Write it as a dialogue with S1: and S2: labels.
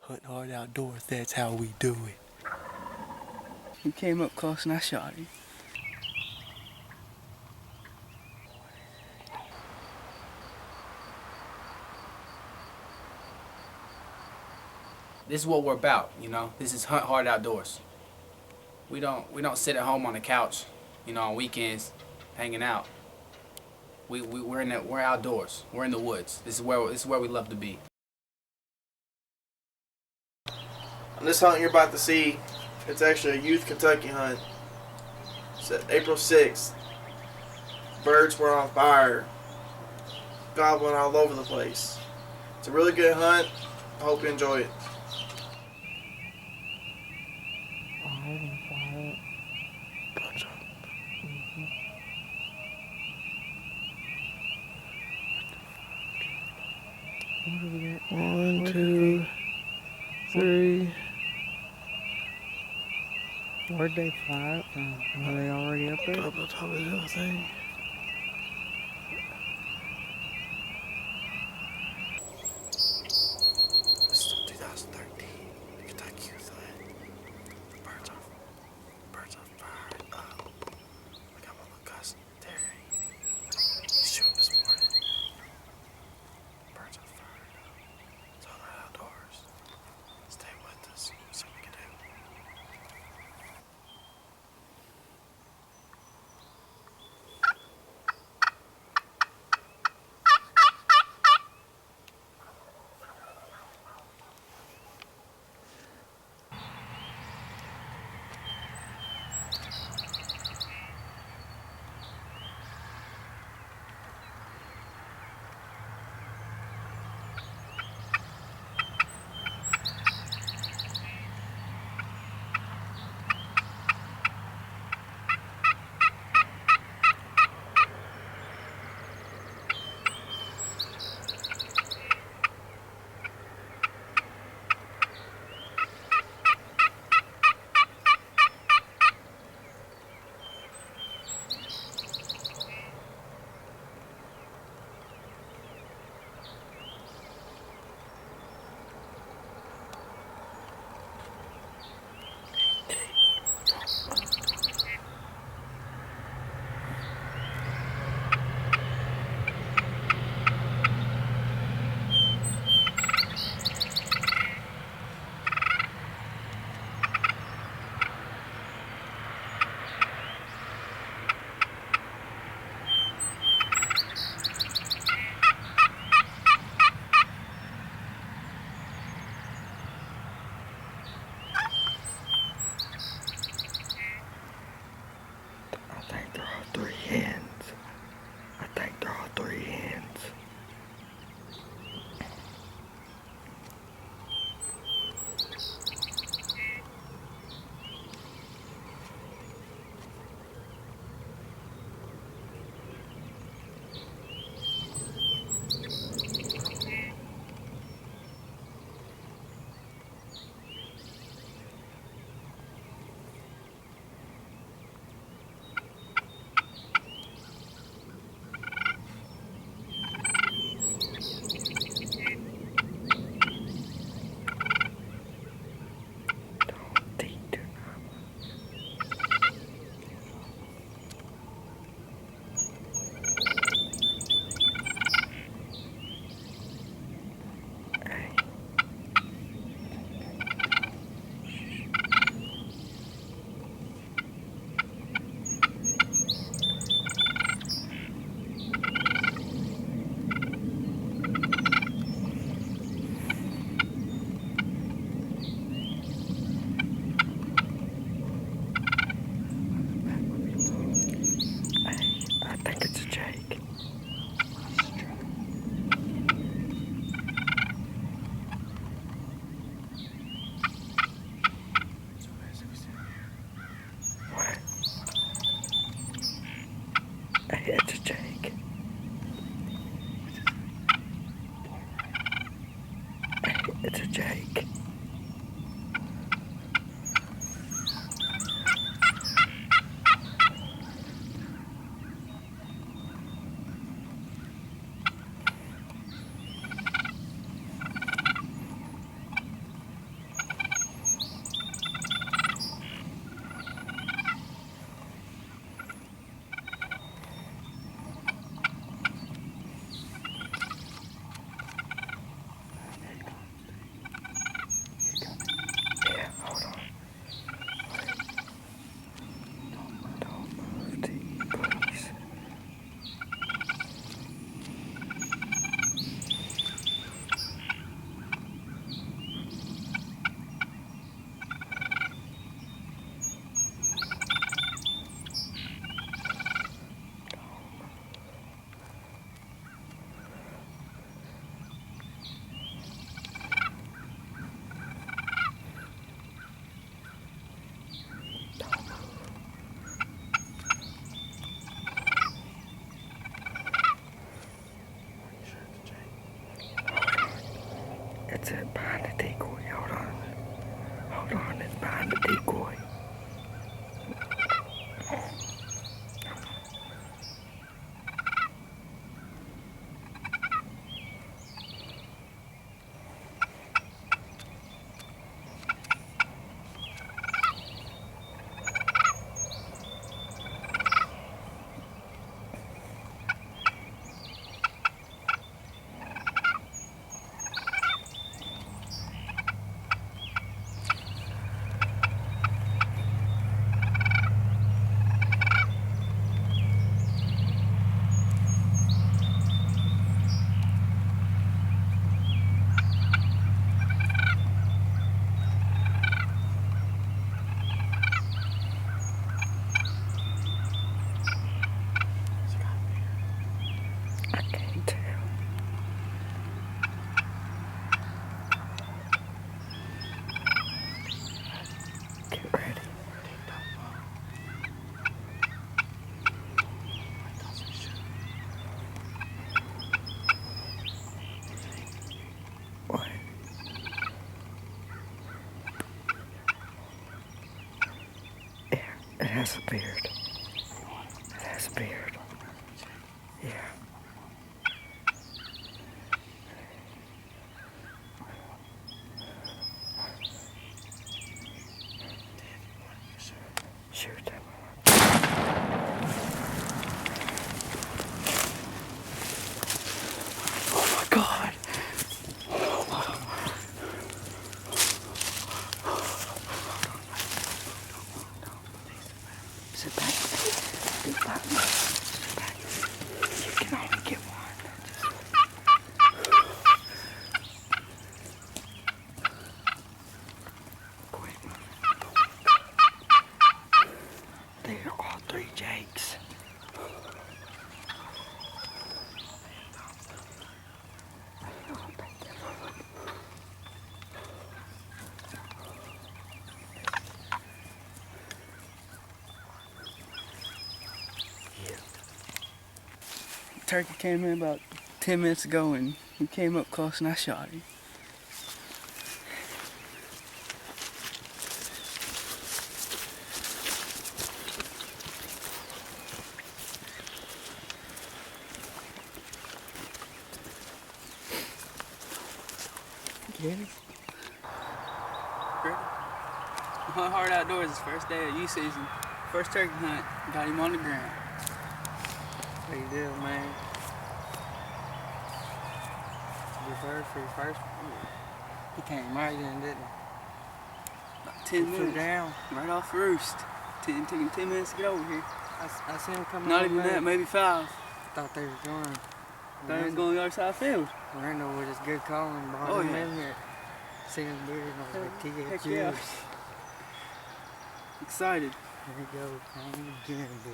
S1: Hunt Hard Outdoors, that's how we do it.
S2: He came up close and I shot him.
S3: This is what we're about, you know. This is Hunt Hard Outdoors. We don't sit at home on the couch, you know, on weekends, hanging out. We're outdoors. We're in the woods. This is where we love to be.
S4: On this hunt you're about to see, it's actually a youth Kentucky hunt. It's April 6th. Birds were on fire, gobbling all over the place. It's a really good hunt. I hope you enjoy it.
S1: One, two, three.
S2: Where'd they fly up from? Are they already up there?
S1: Up on top of the hill, I think. This is 2013. The Kentucky Youth Hunt. Birds on fire. I got my little cousin, Terry. He's shooting this morning. Birds on fire. It's all right outdoors. Stay with us. See what we can do. I think there are three hens. It's a Jake. It's a Jake.
S2: it behind the decoy? Hold on. Hold on, it's behind the decoy. I can't tell. Get ready. What? Yeah, it has a beard. It has a beard. Yeah. Shoot them. Oh my God. Sit back. Sit back. Sit back. You can only get one. Quick. They are all three Jakes. Turkey came in about 10 minutes ago and he came up close and I shot him. Get it? Hunt Hard Outdoors, his first day of youth season. First turkey hunt, got him on the ground. Big deal, man. Your bird for your first one? He came right in, didn't he? About 10 minutes. Down. Right off roost. Took him 10 minutes to get over here. I seen him coming. Not even that, maybe 5.
S5: Thought they was going.
S2: Thought he was going the other side of the field.
S5: Randall with his good calling brought him in here. Seen his beard and I was like,
S2: Heck
S5: THU.
S2: yeah. Excited.
S5: There you go, calling again, boy.